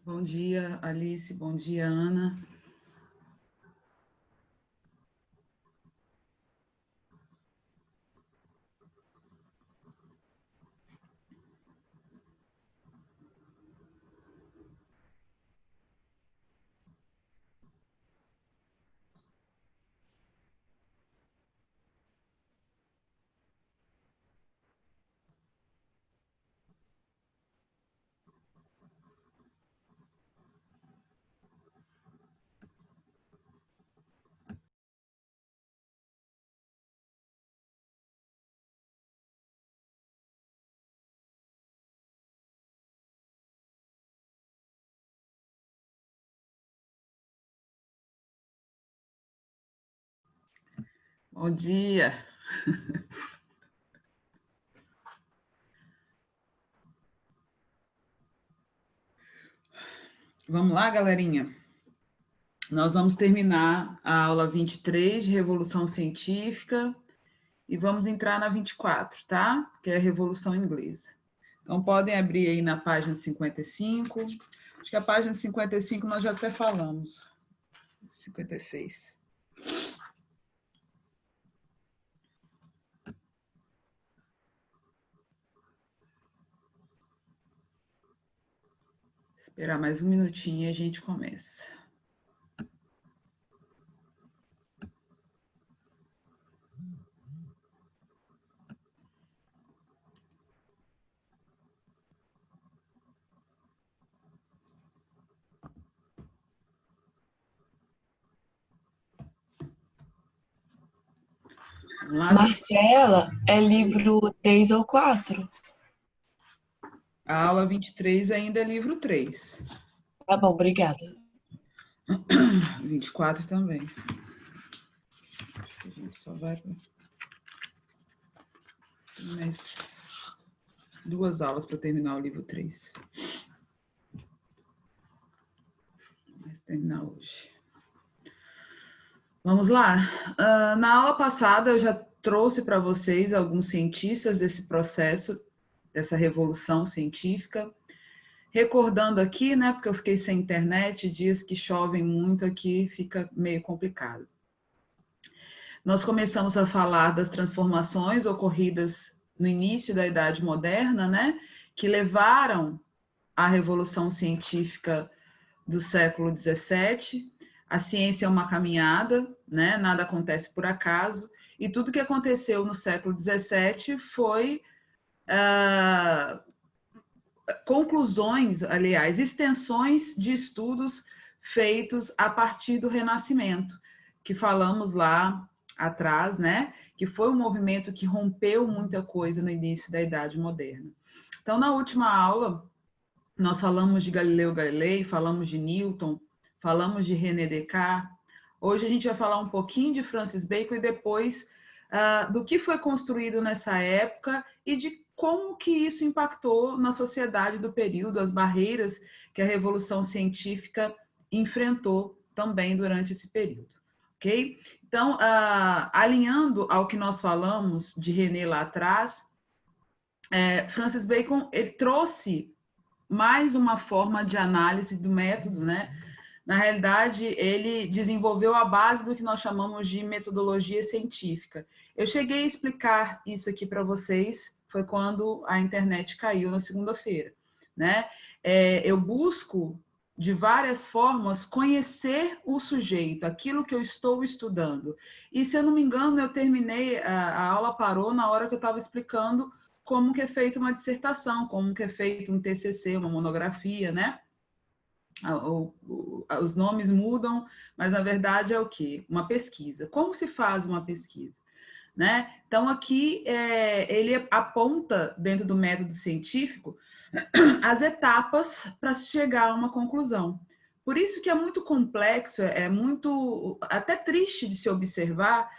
Bom dia, Alice. Bom dia, Ana. Bom dia. Vamos lá, galerinha? Nós vamos terminar a aula 23 de Revolução Científica e vamos entrar na 24, tá? Que é a Revolução Inglesa. Então, podem abrir aí na página 55. Acho que a página 55 nós já até falamos. 56. Esperar mais um minutinho e a gente começa. Marcela, é livro 3 ou 4? A aula 23 ainda é livro 3. Tá bom, obrigada. 24 também. A gente só vai mais 2 aulas para terminar o livro 3. Mas terminar hoje. Vamos lá. Na aula passada eu já trouxe para vocês alguns cientistas desse processo, dessa revolução científica. Recordando aqui, né, porque eu fiquei sem internet, dias que chovem muito aqui, fica meio complicado. Nós começamos a falar das transformações ocorridas no início da Idade Moderna, né, que levaram à Revolução Científica do século XVII. A ciência é uma caminhada, né, nada acontece por acaso, e tudo que aconteceu no século XVII foi conclusões, aliás, extensões de estudos feitos a partir do Renascimento, que falamos lá atrás, né? Que foi um movimento que rompeu muita coisa no início da Idade Moderna. Então, na última aula, nós falamos de Galileu Galilei, falamos de Newton, falamos de René Descartes. Hoje a gente vai falar um pouquinho de Francis Bacon e depois do que foi construído nessa época e de como que isso impactou na sociedade do período, as barreiras que a Revolução Científica enfrentou também durante esse período, ok? Então, alinhando ao que nós falamos de René lá atrás, Francis Bacon ele trouxe mais uma forma de análise do método, né? Na realidade, ele desenvolveu a base do que nós chamamos de metodologia científica. Eu cheguei a explicar isso aqui para vocês, foi quando a internet caiu na segunda-feira, né? Eu busco, de várias formas, conhecer o sujeito, aquilo que eu estou estudando. E, se eu não me engano, eu terminei, a aula parou na hora que eu estava explicando como que é feita uma dissertação, como que é feito um TCC, uma monografia, né? Os nomes mudam, mas na verdade é o quê? Uma pesquisa. Como se faz uma pesquisa? Né? Então, aqui ele aponta, dentro do método científico, as etapas para se chegar a uma conclusão. Por isso que é muito complexo, é muito até triste de se observar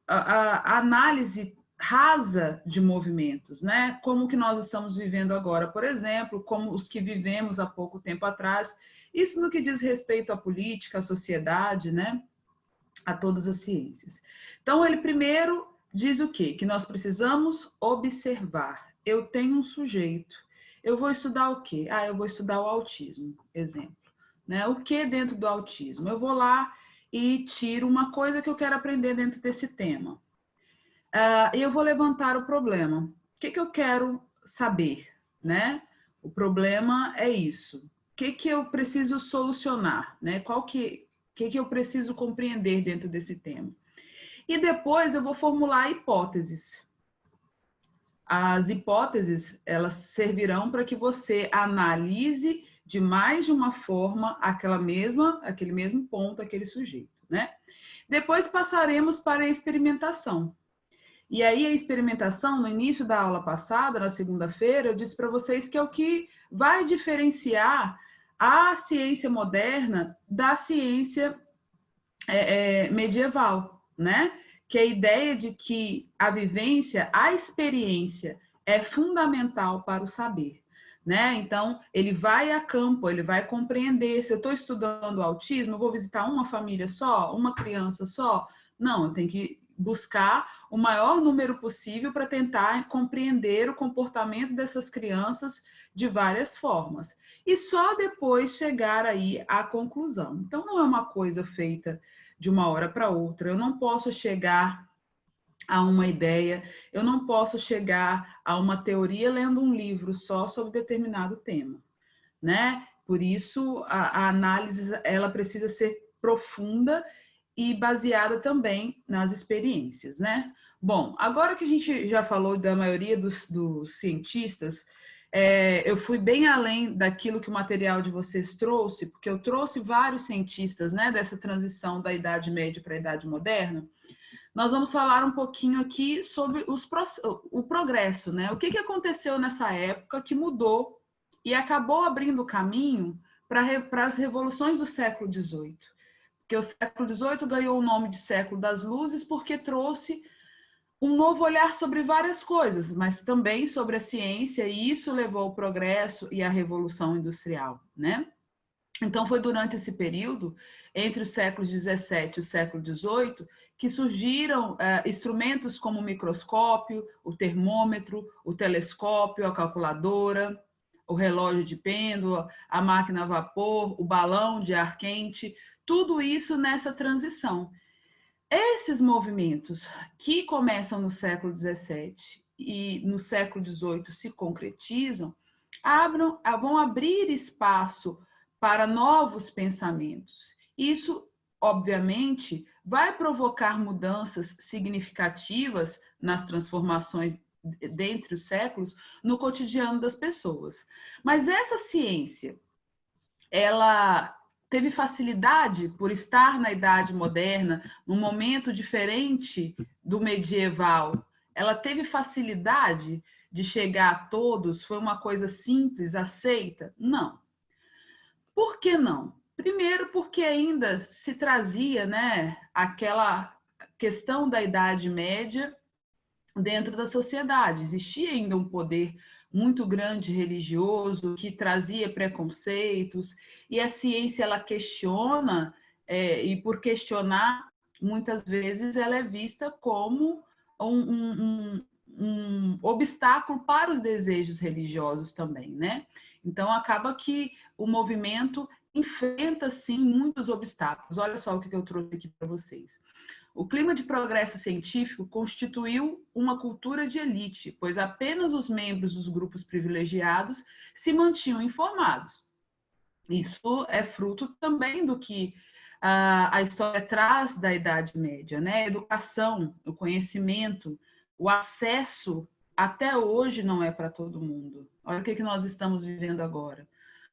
a análise rasa de movimentos, né? Como que nós estamos vivendo agora, por exemplo, como os que vivemos há pouco tempo atrás. Isso no que diz respeito à política, à sociedade, né? A todas as ciências. Então, ele primeiro diz o quê? Que nós precisamos observar. Eu tenho um sujeito. Eu vou estudar o quê? Eu vou estudar o autismo, exemplo. né? O que dentro do autismo? Eu vou lá e tiro uma coisa que eu quero aprender dentro desse tema. E eu vou levantar o problema. O que eu quero saber, né? O problema é isso. O que eu preciso solucionar, né? O que eu preciso compreender dentro desse tema? E depois eu vou formular hipóteses. As hipóteses, elas servirão para que você analise de mais de uma forma aquele mesmo ponto, aquele sujeito, né? Depois passaremos para a experimentação. E aí a experimentação, no início da aula passada, na segunda-feira, eu disse para vocês que é o que vai diferenciar a ciência moderna da ciência medieval, né? Que é a ideia de que a vivência, a experiência é fundamental para o saber, né? Então, ele vai a campo, ele vai compreender. Se eu estou estudando autismo, eu vou visitar uma família só, uma criança só? Não, eu tenho que buscar o maior número possível para tentar compreender o comportamento dessas crianças de várias formas. E só depois chegar aí à conclusão. Então, não é uma coisa feita de uma hora para outra. Eu não posso chegar a uma ideia, eu não posso chegar a uma teoria lendo um livro só sobre determinado tema, né? Por isso, a análise, ela precisa ser profunda e baseada também nas experiências, né? Bom, agora que a gente já falou da maioria dos cientistas, eu fui bem além daquilo que o material de vocês trouxe, porque eu trouxe vários cientistas, né, dessa transição da Idade Média para a Idade Moderna. Nós vamos falar um pouquinho aqui sobre o progresso, né? O que aconteceu nessa época que mudou e acabou abrindo o caminho para as revoluções do século XVIII. Porque o século XVIII ganhou o nome de século das luzes porque trouxe um novo olhar sobre várias coisas, mas também sobre a ciência, e isso levou ao progresso e à Revolução Industrial, né? Então, foi durante esse período, entre os séculos XVII e o século XVIII, que surgiram instrumentos como o microscópio, o termômetro, o telescópio, a calculadora, o relógio de pêndulo, a máquina a vapor, o balão de ar quente, tudo isso nessa transição. Esses movimentos que começam no século XVII e no século XVIII se concretizam, vão abrir espaço para novos pensamentos. Isso, obviamente, vai provocar mudanças significativas nas transformações dentre os séculos no cotidiano das pessoas. Mas essa ciência, ela teve facilidade por estar na Idade Moderna, num momento diferente do medieval. Ela teve facilidade de chegar a todos? Foi uma coisa simples, aceita? Não. Por que não? Primeiro, porque ainda se trazia, né, aquela questão da Idade Média dentro da sociedade. Existia ainda um poder muito grande religioso que trazia preconceitos, e a ciência ela questiona, e por questionar, muitas vezes ela é vista como um obstáculo para os desejos religiosos também, né? Então, acaba que o movimento enfrenta, sim, muitos obstáculos. Olha só o que eu trouxe aqui para vocês. O clima de progresso científico constituiu uma cultura de elite, pois apenas os membros dos grupos privilegiados se mantinham informados. Isso é fruto também do que a história traz da Idade Média, né? A educação, o conhecimento, o acesso, até hoje não é para todo mundo. Olha o que nós estamos vivendo agora.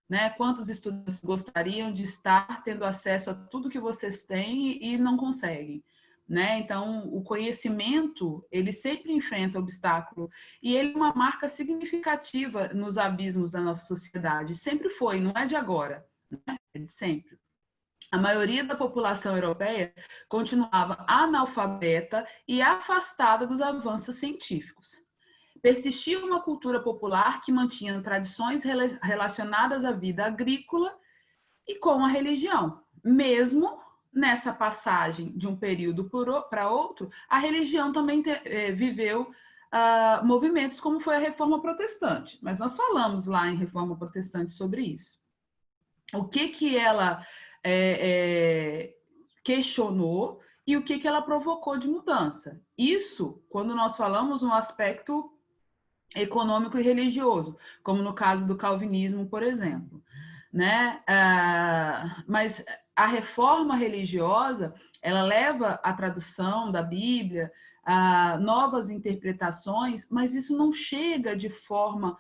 Né? Quantos estudantes gostariam de estar tendo acesso a tudo que vocês têm e não conseguem? Né? Então, o conhecimento, ele sempre enfrenta obstáculo, e ele é uma marca significativa nos abismos da nossa sociedade. Sempre foi, não é de agora, né? É de sempre. A maioria da população europeia continuava analfabeta e afastada dos avanços científicos. Persistia uma cultura popular que mantinha tradições relacionadas à vida agrícola e com a religião. Mesmo nessa passagem de um período para outro, a religião também viveu movimentos como foi a Reforma Protestante. Mas nós falamos lá em Reforma Protestante sobre isso. o que ela questionou e o que ela provocou de mudança. Isso quando nós falamos no aspecto econômico e religioso, como no caso do calvinismo, por exemplo, né? Mas a reforma religiosa, ela leva a tradução da Bíblia, a novas interpretações, mas isso não chega de forma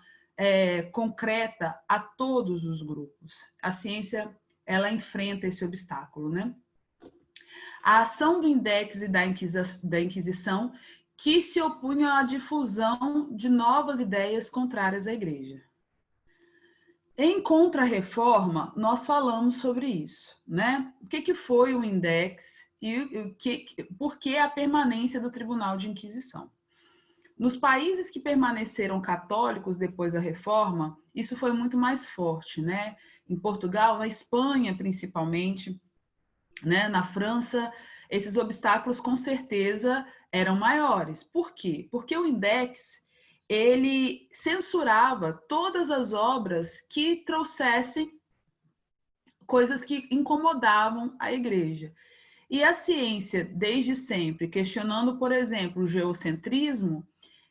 concreta a todos os grupos. A ciência, ela enfrenta esse obstáculo, né? A ação do Index e da Inquisição que se opunham à difusão de novas ideias contrárias à Igreja. Em Contra-Reforma, nós falamos sobre isso, né? O que foi o Index e por que a permanência do Tribunal de Inquisição? Nos países que permaneceram católicos depois da Reforma, isso foi muito mais forte, né? Em Portugal, na Espanha, principalmente, né? Na França, esses obstáculos com certeza eram maiores. Por quê? Porque o Index ele censurava todas as obras que trouxessem coisas que incomodavam a igreja. E a ciência, desde sempre, questionando, por exemplo, o geocentrismo,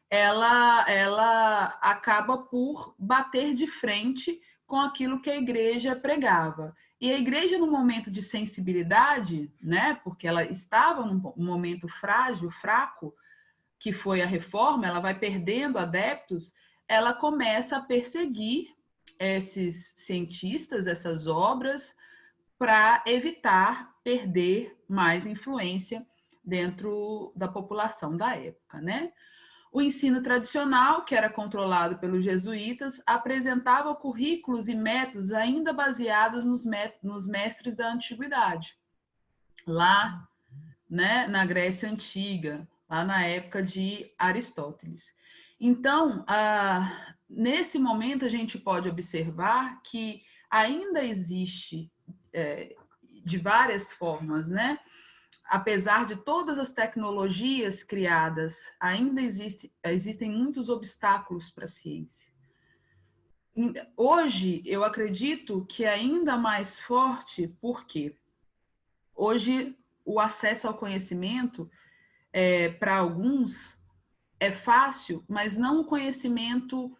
ela acaba por bater de frente com aquilo que a igreja pregava. E a igreja, no momento de sensibilidade, né, porque ela estava num momento frágil, fraco, que foi a reforma, ela vai perdendo adeptos, ela começa a perseguir esses cientistas, essas obras, para evitar perder mais influência dentro da população da época, né? O ensino tradicional, que era controlado pelos jesuítas, apresentava currículos e métodos ainda baseados nos mestres da antiguidade, lá, né, na Grécia Antiga, lá na época de Aristóteles. Então, nesse momento, a gente pode observar que ainda existe, de várias formas, né? Apesar de todas as tecnologias criadas, ainda existem muitos obstáculos para a ciência. Hoje, eu acredito que é ainda mais forte, porque hoje o acesso ao conhecimento, para alguns, é fácil, mas não o conhecimento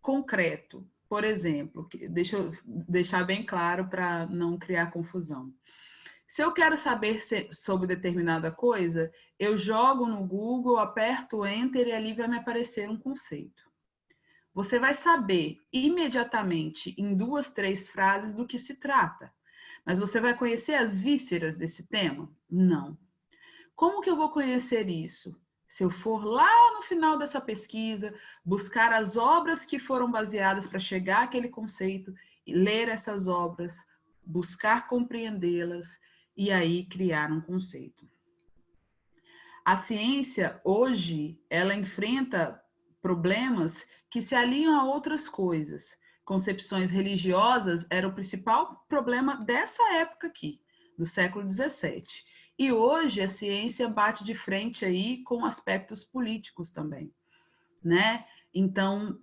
concreto. Por exemplo, deixa eu deixar bem claro para não criar confusão. Se eu quero saber sobre determinada coisa, eu jogo no Google, aperto Enter e ali vai me aparecer um conceito. Você vai saber imediatamente, em 2, 3 frases, do que se trata. Mas você vai conhecer as vísceras desse tema? Não. Como que eu vou conhecer isso? Se eu for lá no final dessa pesquisa, buscar as obras que foram baseadas para chegar àquele conceito, ler essas obras, buscar compreendê-las e aí criar um conceito. A ciência, hoje, ela enfrenta problemas que se alinham a outras coisas. Concepções religiosas era o principal problema dessa época aqui, do século XVII. E hoje a ciência bate de frente aí com aspectos políticos também, né? Então,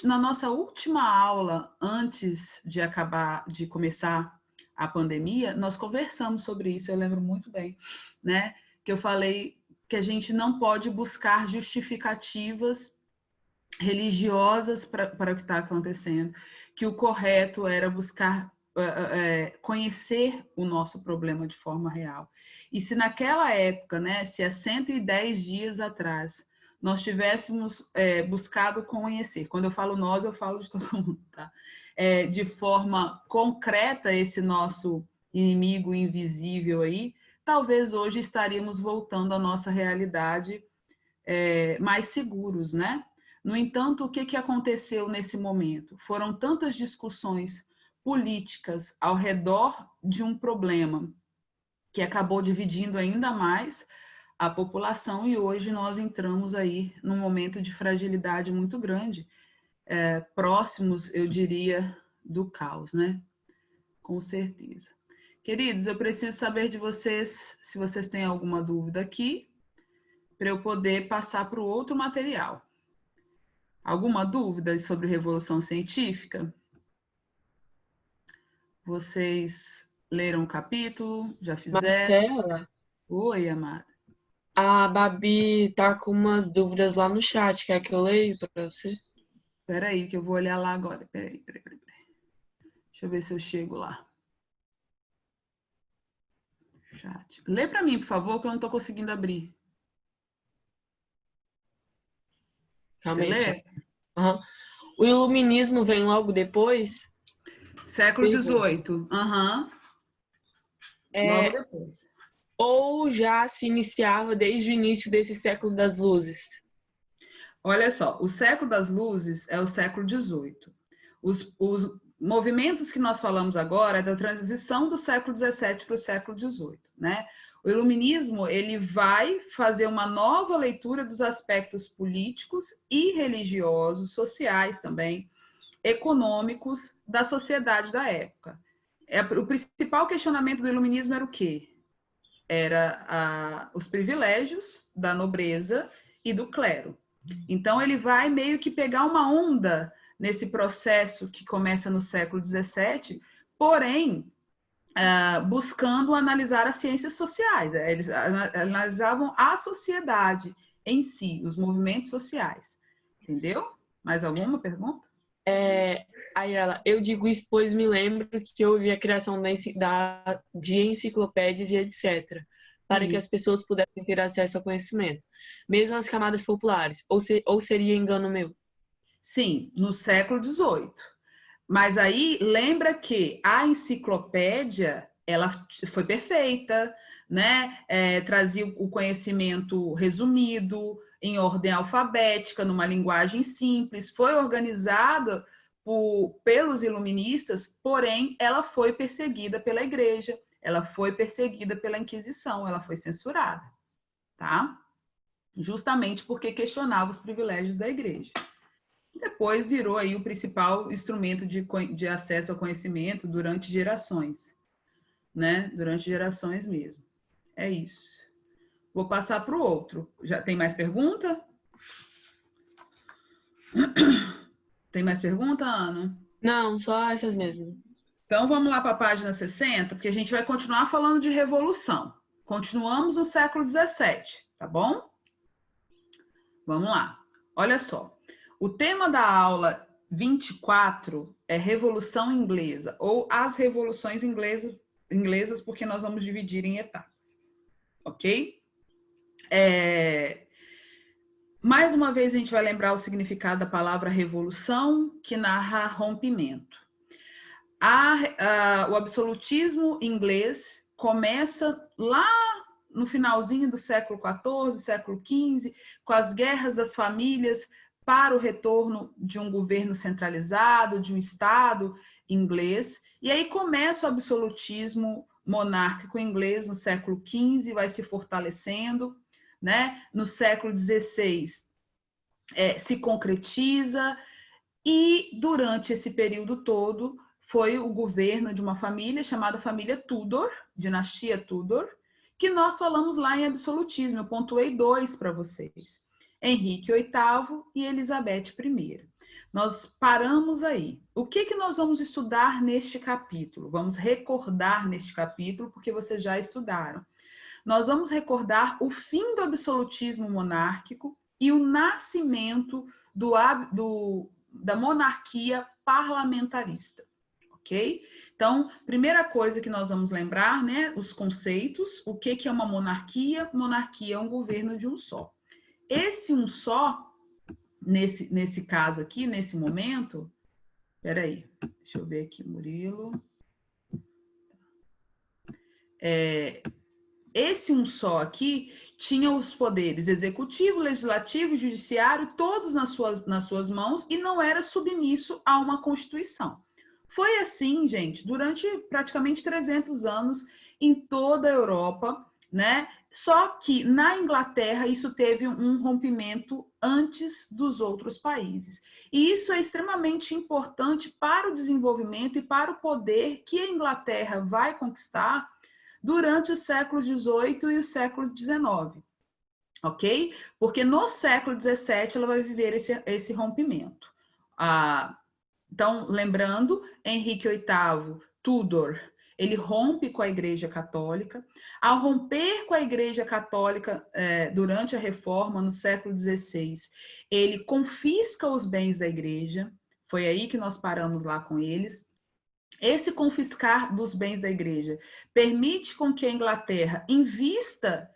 na nossa última aula, antes de começar a pandemia, nós conversamos sobre isso, eu lembro muito bem, né? Que eu falei que a gente não pode buscar justificativas religiosas para o que está acontecendo, que o correto era buscar conhecer o nosso problema de forma real. E se naquela época, né, se há 110 dias atrás, nós tivéssemos buscado conhecer, quando eu falo nós, eu falo de todo mundo, tá? De forma concreta esse nosso inimigo invisível aí, talvez hoje estaríamos voltando à nossa realidade mais seguros, né? No entanto, o que aconteceu nesse momento? Foram tantas discussões políticas ao redor de um problema que acabou dividindo ainda mais a população e hoje nós entramos aí num momento de fragilidade muito grande, próximos, eu diria, do caos, né? Com certeza. Queridos, eu preciso saber de vocês, se vocês têm alguma dúvida aqui, para eu poder passar para o outro material. Alguma dúvida sobre Revolução Científica? Vocês leram o capítulo? Já fizeram? Marcela, Oi, amada. a Babi tá com umas dúvidas lá no chat. Quer que eu leia para você? Espera aí, que eu vou olhar lá agora. Espera aí. Deixa eu ver se eu chego lá. Chat. Lê para mim, por favor, que eu não estou conseguindo abrir. Você Realmente. lê? Aham. O iluminismo vem logo depois? Século Pergunta. XVIII. Aham. Logo É, depois. ou já se iniciava desde o início desse século das luzes? Olha só, o século das luzes é o século XVIII. Os movimentos que nós falamos agora é da transição do século XVII para o século XVIII, né? O iluminismo, ele vai fazer uma nova leitura dos aspectos políticos e religiosos, sociais também, econômicos da sociedade da época. O principal questionamento do iluminismo era o quê? Era os privilégios da nobreza e do clero. Então, ele vai meio que pegar uma onda nesse processo que começa no século XVII, porém, buscando analisar as ciências sociais. Eles analisavam a sociedade em si, os movimentos sociais. Entendeu? Mais alguma pergunta? Aí ela, eu digo isso pois me lembro que houve a criação de enciclopédias e etc., para que Sim. as pessoas pudessem ter acesso ao conhecimento, mesmo as camadas populares, ou seria engano meu? Sim, no século XVIII. Mas aí lembra que a enciclopédia ela foi perfeita, né? Trazia o conhecimento resumido, em ordem alfabética, numa linguagem simples, foi organizada pelos iluministas, porém ela foi perseguida pela igreja, ela foi perseguida pela Inquisição, ela foi censurada, tá? Justamente porque questionava os privilégios da igreja. Depois virou aí o principal instrumento de acesso ao conhecimento durante gerações, né? Durante gerações mesmo. É isso. Vou passar para o outro. Já tem mais pergunta? Tem mais pergunta, Ana? Não, só essas mesmo. Então vamos lá para a página 60, porque a gente vai continuar falando de revolução. Continuamos no século XVII, tá bom? Vamos lá. Olha só. O tema da aula 24 é Revolução Inglesa, ou as revoluções inglesas, porque nós vamos dividir em etapas. Ok? Mais uma vez a gente vai lembrar o significado da palavra revolução, que narra rompimento. O absolutismo inglês começa lá no finalzinho do século XIV, século XV, com as guerras das famílias para o retorno de um governo centralizado, de um Estado inglês. E aí começa o absolutismo monárquico inglês no século XV, vai se fortalecendo, né? No século XVI se concretiza, e durante esse período todo foi o governo de uma família chamada família Tudor, dinastia Tudor, que nós falamos lá em absolutismo. Eu pontuei 2 para vocês. Henrique VIII e Elizabeth I. Nós paramos aí. O que nós vamos estudar neste capítulo? Vamos recordar neste capítulo, porque vocês já estudaram. Nós vamos recordar o fim do absolutismo monárquico e o nascimento da monarquia parlamentarista, ok? Então, primeira coisa que nós vamos lembrar, né, os conceitos, o que é uma monarquia? Monarquia é um governo de um só. Esse um só, nesse caso aqui, nesse momento, peraí, deixa eu ver aqui, Murilo. Esse um só aqui tinha os poderes executivo, legislativo, judiciário, todos nas suas mãos, e não era submisso a uma constituição. Foi assim, gente, durante praticamente 300 anos em toda a Europa, né? Só que na Inglaterra isso teve um rompimento antes dos outros países. E isso é extremamente importante para o desenvolvimento e para o poder que a Inglaterra vai conquistar durante os séculos XVIII e o século XIX, ok? Porque no século XVII ela vai viver esse rompimento. Então, lembrando, Henrique VIII, Tudor. Ele rompe com a Igreja Católica. Ao romper com a Igreja Católica durante a Reforma, no século XVI, ele confisca os bens da Igreja. Foi aí que nós paramos lá com eles. Esse confiscar dos bens da Igreja permite com que a Inglaterra invista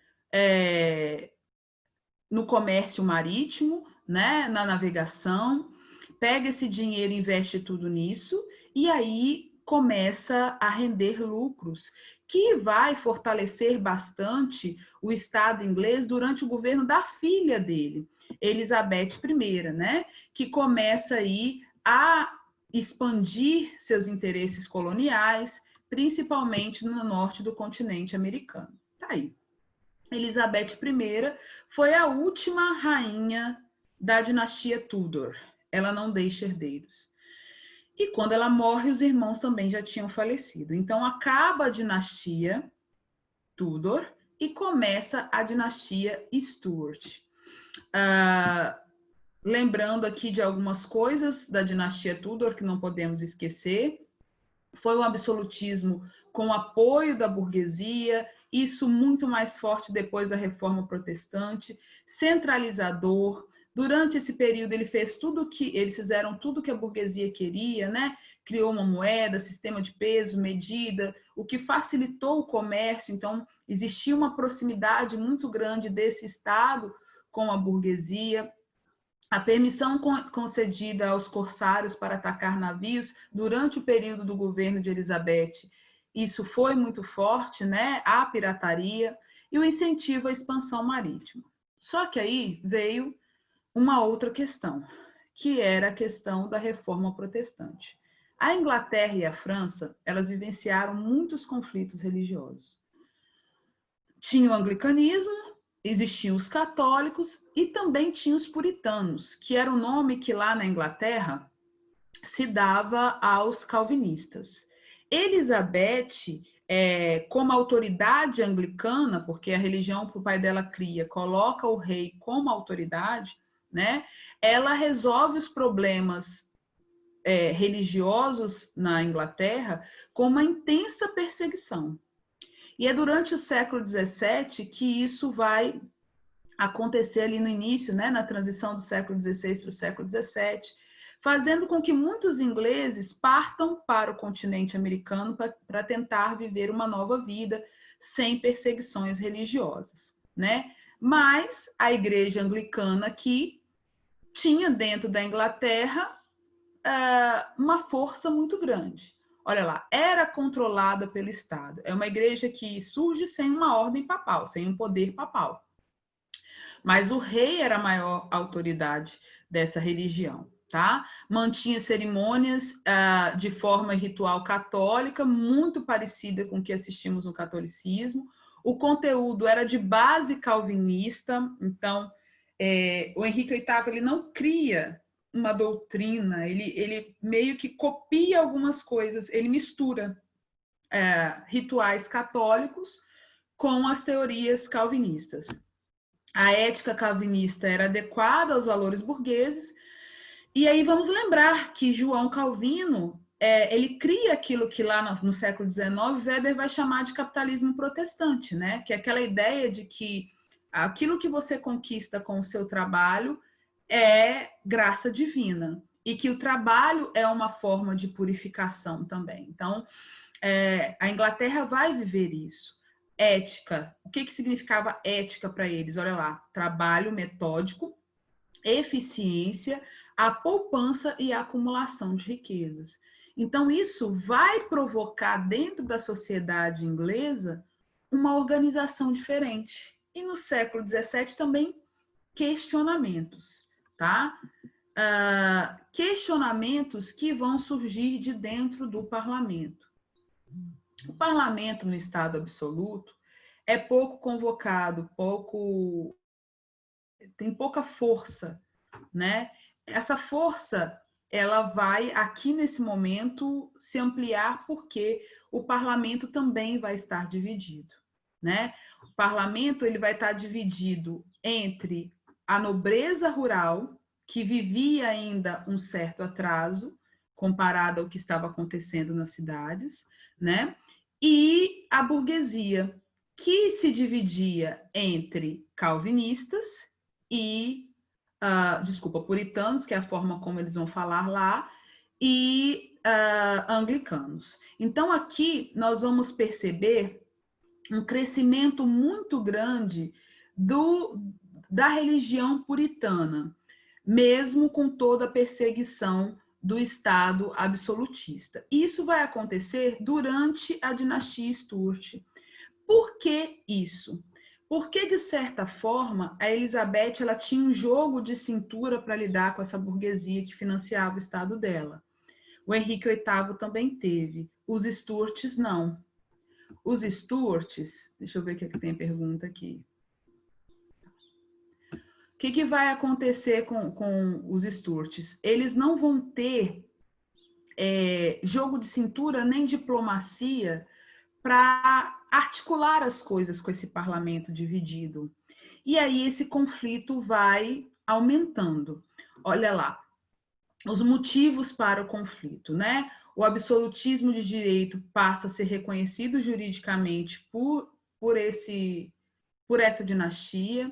no comércio marítimo, né, na navegação, pega esse dinheiro e investe tudo nisso, e aí começa a render lucros, que vai fortalecer bastante o Estado inglês durante o governo da filha dele, Elizabeth I, né, que começa aí a expandir seus interesses coloniais, principalmente no norte do continente americano. Tá aí. Elizabeth I foi a última rainha da dinastia Tudor. Ela não deixa herdeiros. E quando ela morre, os irmãos também já tinham falecido. Então, acaba a dinastia Tudor e começa a dinastia Stuart. Lembrando aqui de algumas coisas da dinastia Tudor que não podemos esquecer. Foi um absolutismo com apoio da burguesia, isso muito mais forte depois da Reforma Protestante, centralizador. Durante esse período eles fizeram tudo que a burguesia queria, né? Criou uma moeda, sistema de peso, medida, o que facilitou o comércio. Então, existia uma proximidade muito grande desse Estado com a burguesia. A permissão concedida aos corsários para atacar navios durante o período do governo de Elizabeth, isso foi muito forte, né? A pirataria e o incentivo à expansão marítima. Só que aí veio uma outra questão, que era a questão da reforma protestante. A Inglaterra e a França, elas vivenciaram muitos conflitos religiosos. Tinha o anglicanismo, existiam os católicos e também tinha os puritanos, que era o nome que lá na Inglaterra se dava aos calvinistas. Elizabeth, como autoridade anglicana, porque a religião que o pai dela cria coloca o rei como autoridade, né? Ela resolve os problemas religiosos na Inglaterra com uma intensa perseguição. E é durante o século XVII que isso vai acontecer ali no início, né, na transição do século XVI para o século XVII, fazendo com que muitos ingleses partam para o continente americano para tentar viver uma nova vida sem perseguições religiosas, né? Mas a igreja anglicana aqui tinha dentro da Inglaterra uma força muito grande. Olha lá, era controlada pelo Estado. É uma igreja que surge sem uma ordem papal, sem um poder papal. Mas o rei era a maior autoridade dessa religião, tá? Mantinha cerimônias de forma ritual católica, muito parecida com o que assistimos no catolicismo. O conteúdo era de base calvinista, então o Henrique VIII ele não cria uma doutrina, ele meio que copia algumas coisas, ele mistura rituais católicos com as teorias calvinistas. A ética calvinista era adequada aos valores burgueses, e aí vamos lembrar que João Calvino, ele cria aquilo que lá no século XIX Weber vai chamar de capitalismo protestante, né? Que é aquela ideia de que aquilo que você conquista com o seu trabalho é graça divina, e que o trabalho é uma forma de purificação também. Então, a Inglaterra vai viver isso. Ética. O que significava ética para eles? Olha lá, trabalho metódico, eficiência, a poupança e a acumulação de riquezas. Então, isso vai provocar dentro da sociedade inglesa uma organização diferente. E no século XVII também questionamentos, tá? Questionamentos que vão surgir de dentro do parlamento. O parlamento no estado absoluto é pouco convocado, tem pouca força, né? Essa força, ela vai aqui nesse momento se ampliar porque o parlamento também vai estar dividido, né? O parlamento ele vai estar dividido entre a nobreza rural, que vivia ainda um certo atraso comparado ao que estava acontecendo nas cidades, né? E a burguesia, que se dividia entre calvinistas e, puritanos, que é a forma como eles vão falar lá, e anglicanos. Então, aqui nós vamos perceber um crescimento muito grande da religião puritana, mesmo com toda a perseguição do Estado absolutista. Isso vai acontecer durante a dinastia Stuart. Por que isso? Porque, de certa forma, a Elizabeth ela tinha um jogo de cintura para lidar com essa burguesia que financiava o Estado dela. O Henrique VIII também teve. Os Stuarts, não. Os Stuarts, deixa eu ver o que tem pergunta aqui. O que vai acontecer com os Stuarts? Eles não vão ter jogo de cintura nem diplomacia para articular as coisas com esse parlamento dividido. E aí esse conflito vai aumentando. Olha lá, os motivos para o conflito, né? O absolutismo de direito passa a ser reconhecido juridicamente por essa dinastia.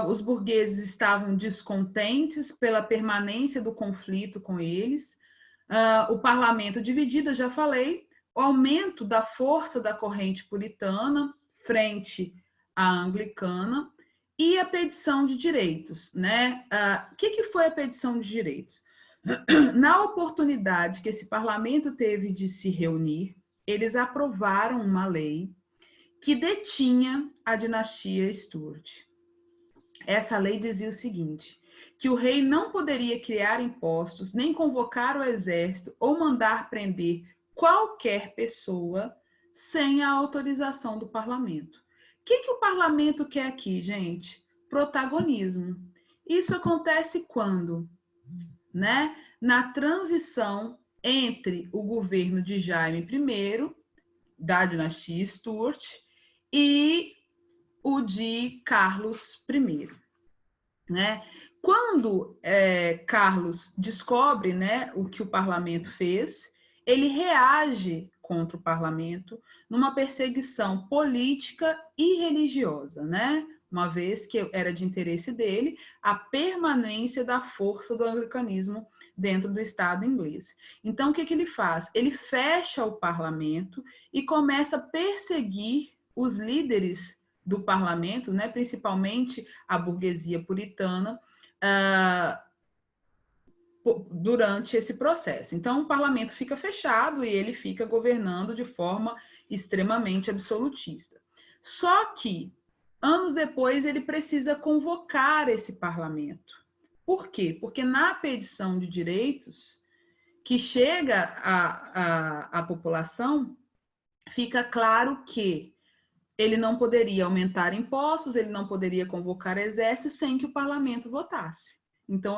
Os burgueses estavam descontentes pela permanência do conflito com eles. O parlamento dividido, eu já falei, o aumento da força da corrente puritana frente à anglicana e a petição de direitos, né? O que foi a petição de direitos? Na oportunidade que esse parlamento teve de se reunir, eles aprovaram uma lei que detinha a dinastia Stuart. Essa lei dizia o seguinte, que o rei não poderia criar impostos, nem convocar o exército ou mandar prender qualquer pessoa sem a autorização do parlamento. O que o parlamento quer aqui, gente? Protagonismo. Isso acontece quando? Né? Na transição entre o governo de Jaime I, da dinastia Stuart, e o de Carlos I. Né? Quando Carlos descobre, né, o que o parlamento fez, ele reage contra o parlamento numa perseguição política e religiosa, né? Uma vez que era de interesse dele a permanência da força do anglicanismo dentro do Estado inglês. Então, o que ele faz? Ele fecha o parlamento e começa a perseguir os líderes do parlamento, né, principalmente a burguesia puritana, durante esse processo. Então, o parlamento fica fechado e ele fica governando de forma extremamente absolutista. Só que, anos depois, ele precisa convocar esse parlamento. Por quê? Porque na petição de direitos que chega à população, fica claro que ele não poderia aumentar impostos, ele não poderia convocar exército sem que o parlamento votasse. Então,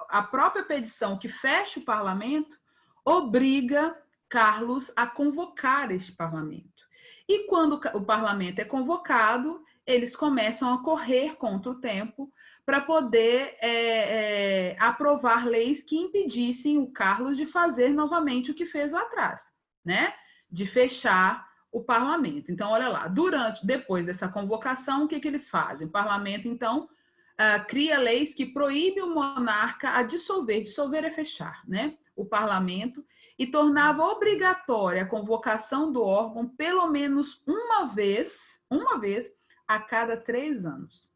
a própria petição que fecha o parlamento obriga Carlos a convocar este parlamento. E quando o parlamento é convocado, eles começam a correr contra o tempo para poder aprovar leis que impedissem o Carlos de fazer novamente o que fez lá atrás, né? De fechar o parlamento. Então, olha lá, depois dessa convocação, o que eles fazem? O parlamento, então, cria leis que proíbem o monarca a dissolver é fechar, né? O parlamento, e tornava obrigatória a convocação do órgão pelo menos uma vez a cada 3 anos.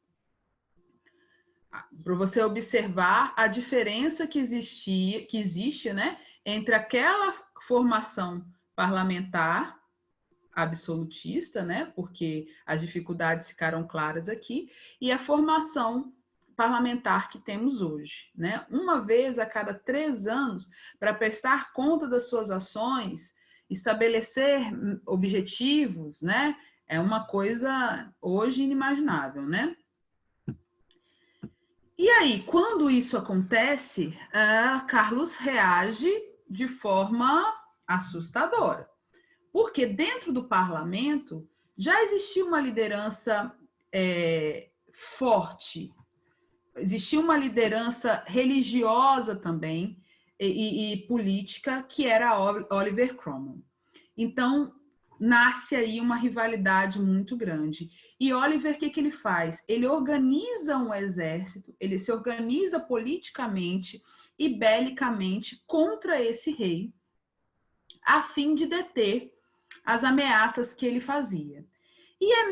Para você observar a diferença que existe, né, entre aquela formação parlamentar absolutista, né, porque as dificuldades ficaram claras aqui, e a formação parlamentar que temos hoje, né? Uma vez a cada 3 anos, para prestar conta das suas ações, estabelecer objetivos, né? É uma coisa hoje inimaginável, né? E aí, quando isso acontece, Carlos reage de forma assustadora. Porque dentro do parlamento já existia uma liderança forte, existia uma liderança religiosa também e política, que era Oliver Cromwell. Então, nasce aí uma rivalidade muito grande. E Oliver, o que ele faz? Ele organiza um exército, ele se organiza politicamente e belicamente contra esse rei, a fim de deter as ameaças que ele fazia. E é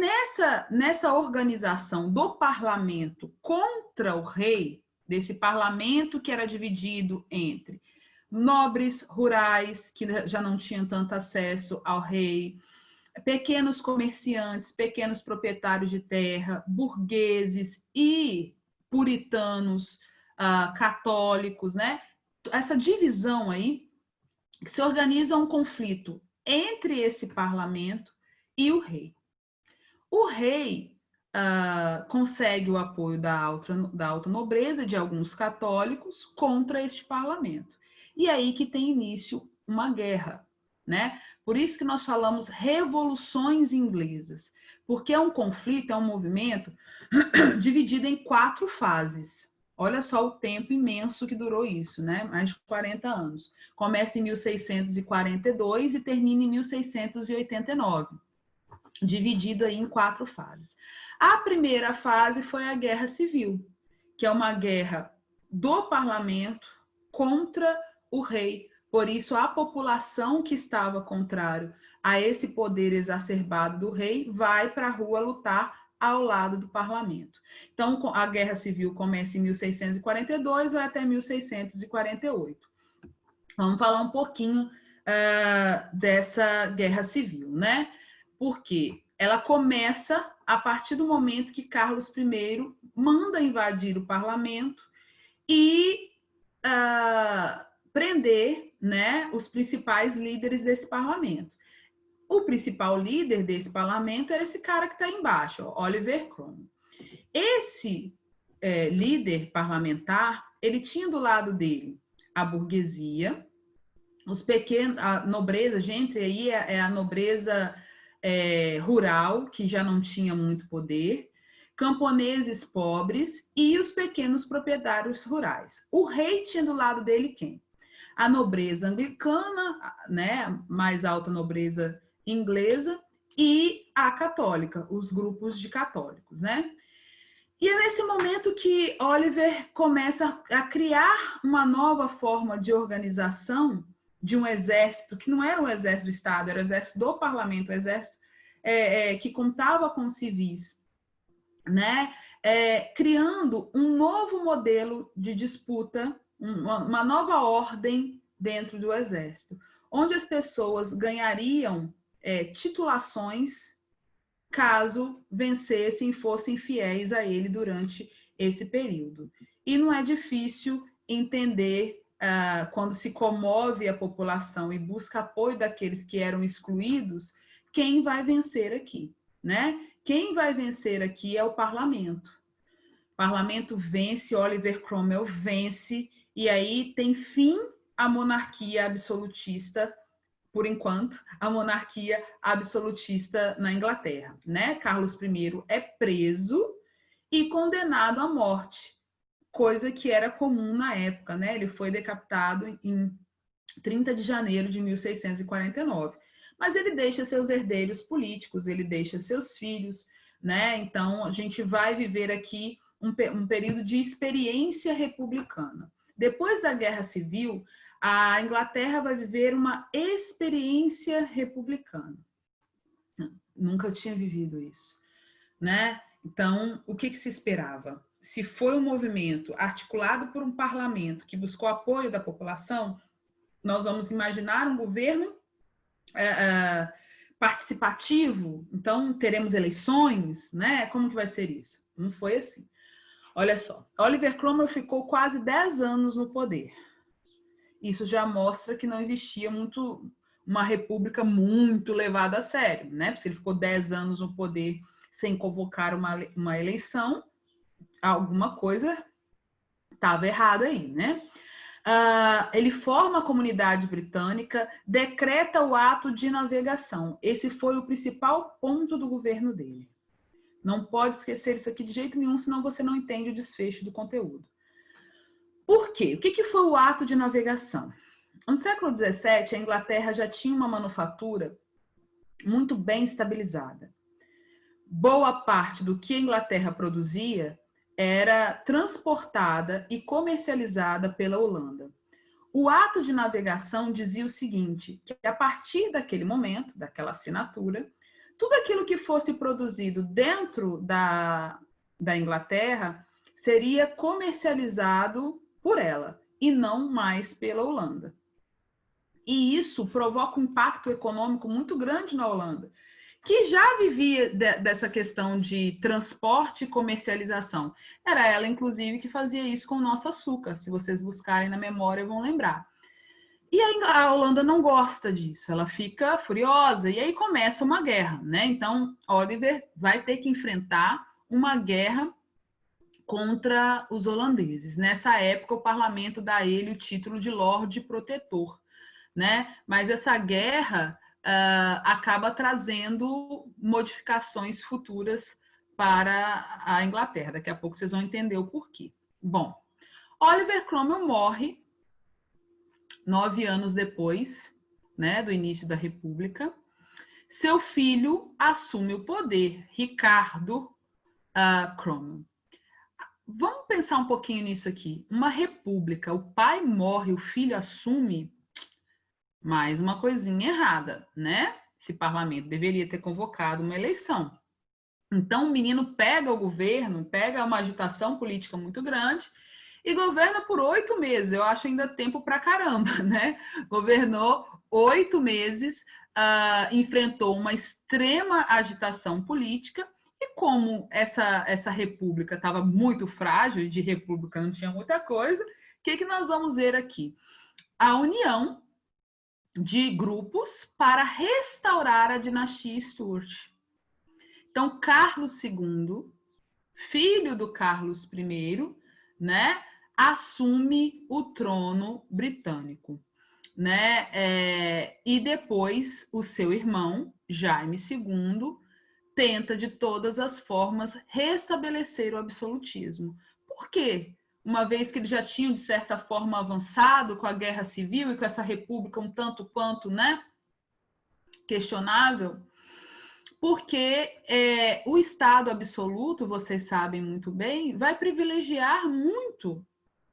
nessa organização do parlamento contra o rei, desse parlamento que era dividido entre nobres rurais, que já não tinham tanto acesso ao rei, pequenos comerciantes, pequenos proprietários de terra, burgueses e puritanos, católicos, né? Essa divisão aí, se organiza um conflito entre esse parlamento e o rei. O rei consegue o apoio da alta nobreza, de alguns católicos, contra este parlamento. E aí que tem início uma guerra, né? Por isso que nós falamos revoluções inglesas, porque é um conflito, é um movimento dividido em 4 fases. Olha só o tempo imenso que durou isso, né? Mais de 40 anos. Começa em 1642 e termina em 1689. Dividido aí em 4 fases. A primeira fase foi a Guerra Civil, que é uma guerra do parlamento contra o rei. Por isso, a população que estava contrário a esse poder exacerbado do rei vai para a rua lutar ao lado do parlamento. Então, a Guerra Civil começa em 1642 e vai até 1648. Vamos falar um pouquinho dessa Guerra Civil, né? Porque ela começa a partir do momento que Carlos I manda invadir o parlamento e prender, né, os principais líderes desse parlamento. O principal líder desse parlamento era esse cara que está embaixo, ó, Oliver Cromwell. Esse líder parlamentar, ele tinha do lado dele a burguesia, os pequenos, a nobreza, gente, aí é a nobreza rural, que já não tinha muito poder, camponeses pobres e os pequenos proprietários rurais. O rei tinha do lado dele quem? A nobreza anglicana, né, mais alta nobreza inglesa, e a católica, os grupos de católicos, né? E é nesse momento que Oliver começa a criar uma nova forma de organização de um exército, que não era um exército do Estado, era o exército do parlamento, o exército que contava com civis, né? Criando um novo modelo de disputa, uma nova ordem dentro do exército, onde as pessoas ganhariam titulações caso vencessem e fossem fiéis a ele durante esse período. E não é difícil entender quando se comove a população e busca apoio daqueles que eram excluídos, quem vai vencer aqui, né? Quem vai vencer aqui é o parlamento. O parlamento vence, Oliver Cromwell vence, e aí tem fim a monarquia absolutista, por enquanto, a monarquia absolutista na Inglaterra, né? Carlos I é preso e condenado à morte, coisa que era comum na época, né? Ele foi decapitado em 30 de janeiro de 1649. Mas ele deixa seus herdeiros políticos, ele deixa seus filhos, né? Então, a gente vai viver aqui um período de experiência republicana. Depois da Guerra Civil, a Inglaterra vai viver uma experiência republicana. Nunca tinha vivido isso, né? Então, o que se esperava? Se foi um movimento articulado por um parlamento que buscou apoio da população, nós vamos imaginar um governo participativo, então teremos eleições, né? Como que vai ser isso? Não foi assim. Olha só, Oliver Cromwell ficou quase 10 anos no poder. Isso já mostra que não existia uma república muito levada a sério, né? Porque ele ficou 10 anos no poder sem convocar uma eleição, alguma coisa estava errada aí, né? Ele forma a comunidade britânica, decreta o ato de navegação. Esse foi o principal ponto do governo dele. Não pode esquecer isso aqui de jeito nenhum, senão você não entende o desfecho do conteúdo. Por quê? O que foi o ato de navegação? No século XVII, a Inglaterra já tinha uma manufatura muito bem estabilizada. Boa parte do que a Inglaterra produzia era transportada e comercializada pela Holanda. O ato de navegação dizia o seguinte, que a partir daquele momento, daquela assinatura, tudo aquilo que fosse produzido dentro da Inglaterra seria comercializado por ela e não mais pela Holanda. E isso provoca um impacto econômico muito grande na Holanda, que já vivia dessa questão de transporte e comercialização. Era ela, inclusive, que fazia isso com o nosso açúcar. Se vocês buscarem na memória, vão lembrar. E a Holanda não gosta disso, ela fica furiosa, e aí começa uma guerra, né? Então, Oliver vai ter que enfrentar uma guerra contra os holandeses. Nessa época, o parlamento dá a ele o título de Lorde Protetor, né? Mas essa guerra acaba trazendo modificações futuras para a Inglaterra. Daqui a pouco vocês vão entender o porquê. Bom, Oliver Cromwell morre 9 anos depois, né, do início da República. Seu filho assume o poder, Ricardo Cromwell. Vamos pensar um pouquinho nisso aqui. Uma república, o pai morre, o filho assume, mais uma coisinha errada, né? Esse parlamento deveria ter convocado uma eleição. Então, o menino pega o governo, pega uma agitação política muito grande e governa por 8 meses. Eu acho ainda tempo pra caramba, né? Governou 8 meses, enfrentou uma extrema agitação política e como essa república estava muito frágil, e de república não tinha muita coisa, o que nós vamos ver aqui? A união de grupos para restaurar a dinastia Stuart. Então, Carlos II, filho do Carlos I, né, assume o trono britânico, né? E depois o seu irmão, Jaime II, tenta de todas as formas restabelecer o absolutismo. Por quê? Uma vez que eles já tinham, de certa forma, avançado com a Guerra Civil e com essa república um tanto quanto, né, questionável, porque o Estado absoluto, vocês sabem muito bem, vai privilegiar muito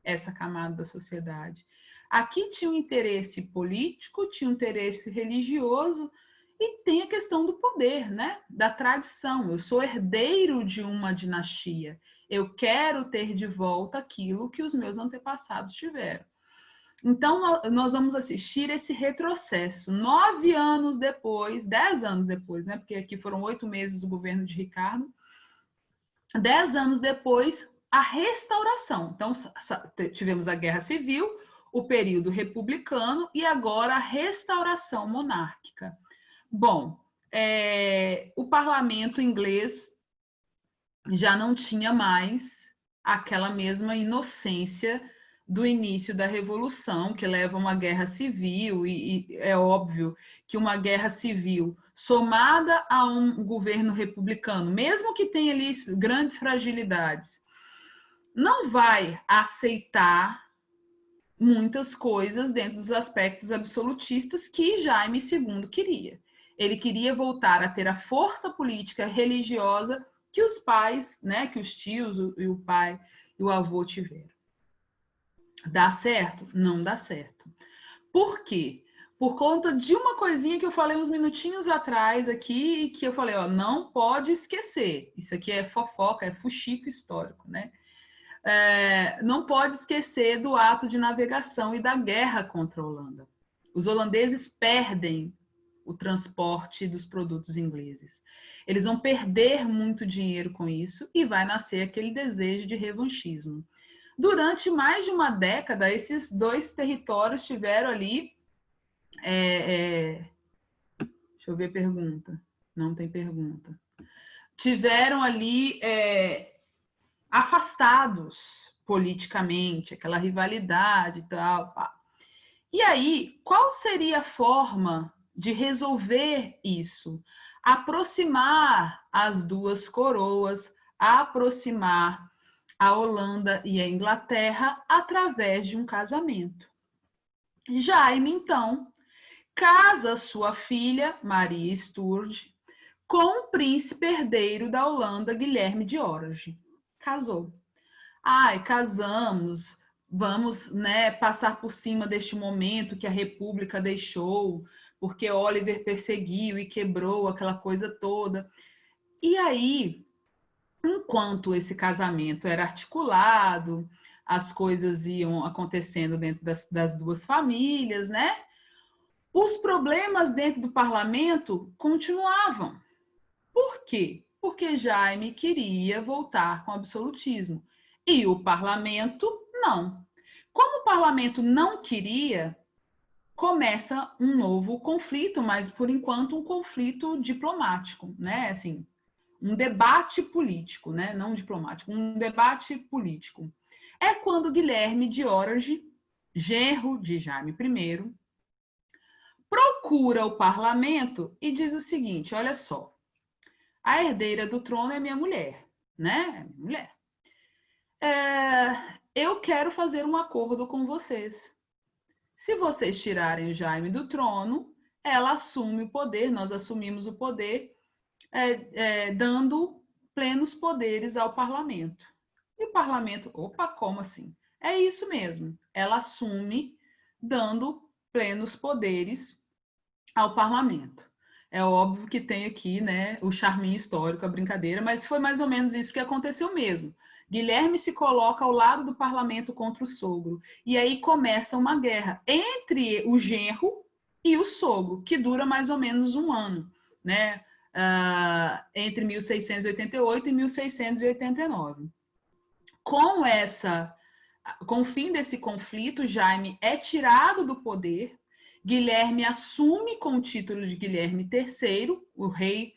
essa camada da sociedade. Aqui tinha um interesse político, tinha um interesse religioso e tem a questão do poder, né? Da tradição. Eu sou herdeiro de uma dinastia. Eu quero ter de volta aquilo que os meus antepassados tiveram. Então, nós vamos assistir esse retrocesso. 9 anos depois, 10 anos depois, né? Porque aqui foram 8 meses do governo de Ricardo. 10 anos depois, a restauração. Então, tivemos a Guerra Civil, o período republicano e agora a restauração monárquica. Bom, o parlamento inglês já não tinha mais aquela mesma inocência do início da Revolução, que leva a uma guerra civil, e é óbvio que uma guerra civil somada a um governo republicano, mesmo que tenha ali grandes fragilidades, não vai aceitar muitas coisas dentro dos aspectos absolutistas que Jaime II queria. Ele queria voltar a ter a força política religiosa que os pais, né, que os tios e o pai e o avô tiveram. Dá certo? Não dá certo. Por quê? Por conta de uma coisinha que eu falei uns minutinhos atrás aqui, que eu falei, ó, não pode esquecer. Isso aqui é fofoca, é fuxico histórico, né? Não pode esquecer do ato de navegação e da guerra contra a Holanda. Os holandeses perdem o transporte dos produtos ingleses. Eles vão perder muito dinheiro com isso e vai nascer aquele desejo de revanchismo. Durante mais de uma década, esses dois territórios tiveram ali... deixa eu ver a pergunta. Não tem pergunta. Tiveram ali afastados politicamente, aquela rivalidade e tal. E aí, qual seria a forma de resolver isso? Aproximar as duas coroas, aproximar a Holanda e a Inglaterra através de um casamento. Jaime, então, casa sua filha, Maria Stuart, com o príncipe herdeiro da Holanda, Guilherme de Orange. Casou. Ai, casamos, vamos, né, passar por cima deste momento que a República deixou, porque Oliver perseguiu e quebrou aquela coisa toda. E aí, enquanto esse casamento era articulado, as coisas iam acontecendo dentro das duas famílias, né? Os problemas dentro do parlamento continuavam. Por quê? Porque Jaime queria voltar com o absolutismo e o parlamento não. Como o parlamento não queria, começa um novo conflito, mas por enquanto um conflito diplomático, né? Assim, um debate político, né? Não diplomático, um debate político. É quando Guilherme de Orange, genro de Jaime I, procura o parlamento e diz o seguinte: olha só, a herdeira do trono é minha mulher, né? É minha mulher. Eu quero fazer um acordo com vocês. Se vocês tirarem o Jaime do trono, ela assume o poder, nós assumimos o poder, dando plenos poderes ao parlamento. E o parlamento, opa, como assim? É isso mesmo, ela assume dando plenos poderes ao parlamento. É óbvio que tem aqui, né, o charminho histórico, a brincadeira, mas foi mais ou menos isso que aconteceu mesmo. Guilherme se coloca ao lado do parlamento contra o sogro. E aí começa uma guerra entre o genro e o sogro, que dura mais ou menos um ano, né? Entre 1688 e 1689. Com o fim desse conflito, Jaime é tirado do poder. Guilherme assume com o título de Guilherme III, o rei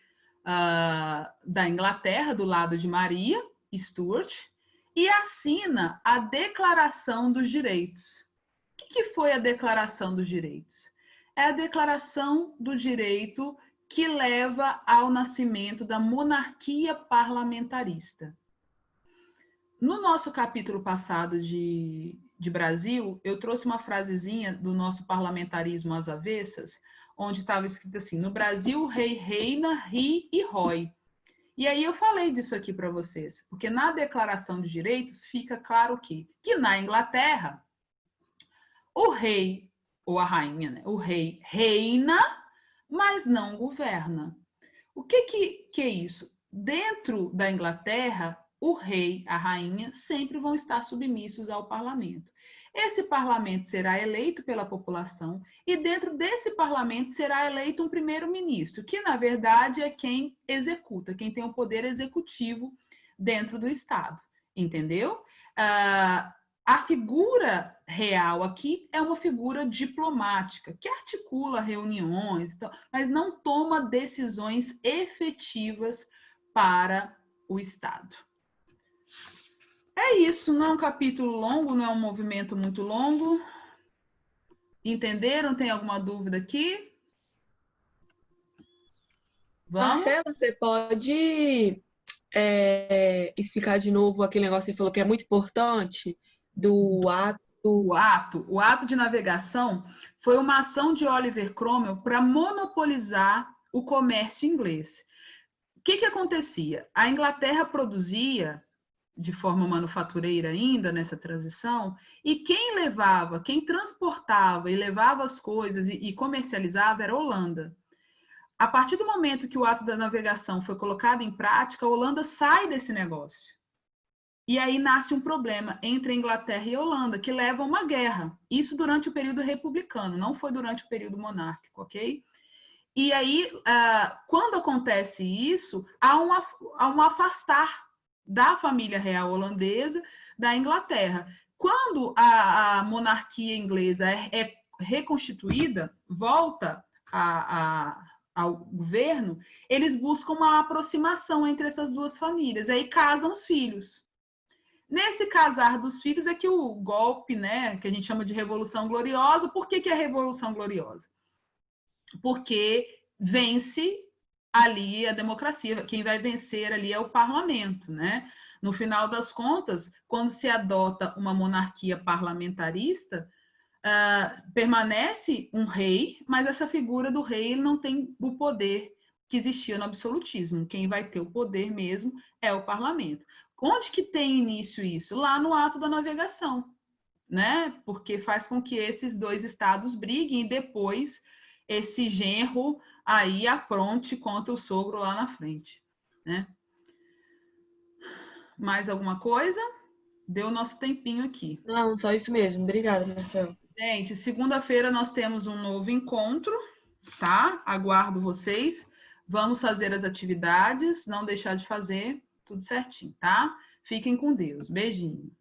da Inglaterra, do lado de Maria Stuart, e assina a Declaração dos Direitos. O que foi a Declaração dos Direitos? É a declaração do direito que leva ao nascimento da monarquia parlamentarista. No nosso capítulo passado de Brasil, eu trouxe uma frasezinha do nosso parlamentarismo às avessas, onde estava escrito assim: no Brasil, o rei reina, ri e rói. E aí eu falei disso aqui para vocês, porque na Declaração de Direitos fica claro que na Inglaterra, o rei, ou a rainha, né? O rei reina, mas não governa. O que é isso? Dentro da Inglaterra, o rei, a rainha, sempre vão estar submissos ao parlamento. Esse parlamento será eleito pela população e dentro desse parlamento será eleito um primeiro-ministro, que na verdade é quem executa, quem tem o poder executivo dentro do Estado, entendeu? A figura real aqui é uma figura diplomática, que articula reuniões, mas não toma decisões efetivas para o Estado. É isso, não é um capítulo longo, não é um movimento muito longo. Entenderam? Tem alguma dúvida aqui? Vamos? Marcela, você pode explicar de novo aquele negócio que você falou que é muito importante do ato? O ato de navegação foi uma ação de Oliver Cromwell para monopolizar o comércio inglês. O que acontecia? A Inglaterra produzia de forma manufatureira ainda nessa transição, e quem transportava e levava as coisas e comercializava era a Holanda. A partir do momento que o ato da navegação foi colocado em prática, a Holanda sai desse negócio. E aí nasce um problema entre a Inglaterra e a Holanda, que leva a uma guerra. Isso durante o período republicano, não foi durante o período monárquico, ok? E aí, quando acontece isso, há um afastar da família real holandesa da Inglaterra. Quando a monarquia inglesa é reconstituída, volta ao governo, eles buscam uma aproximação entre essas duas famílias, aí casam os filhos. Nesse casar dos filhos é que o golpe, né, que a gente chama de Revolução Gloriosa. Por que é Revolução Gloriosa? Porque vence ali a democracia, quem vai vencer ali é o parlamento, né? No final das contas, quando se adota uma monarquia parlamentarista, permanece um rei, mas essa figura do rei ele não tem o poder que existia no absolutismo. Quem vai ter o poder mesmo é o parlamento. Onde que tem início isso? Lá no ato da navegação, né? Porque faz com que esses dois estados briguem e depois esse genro aí apronte contra o sogro lá na frente, né? Mais alguma coisa? Deu o nosso tempinho aqui. Não, só isso mesmo. Obrigada, Marcelo. Gente, segunda-feira nós temos um novo encontro, tá? Aguardo vocês. Vamos fazer as atividades, não deixar de fazer tudo certinho, tá? Fiquem com Deus. Beijinho.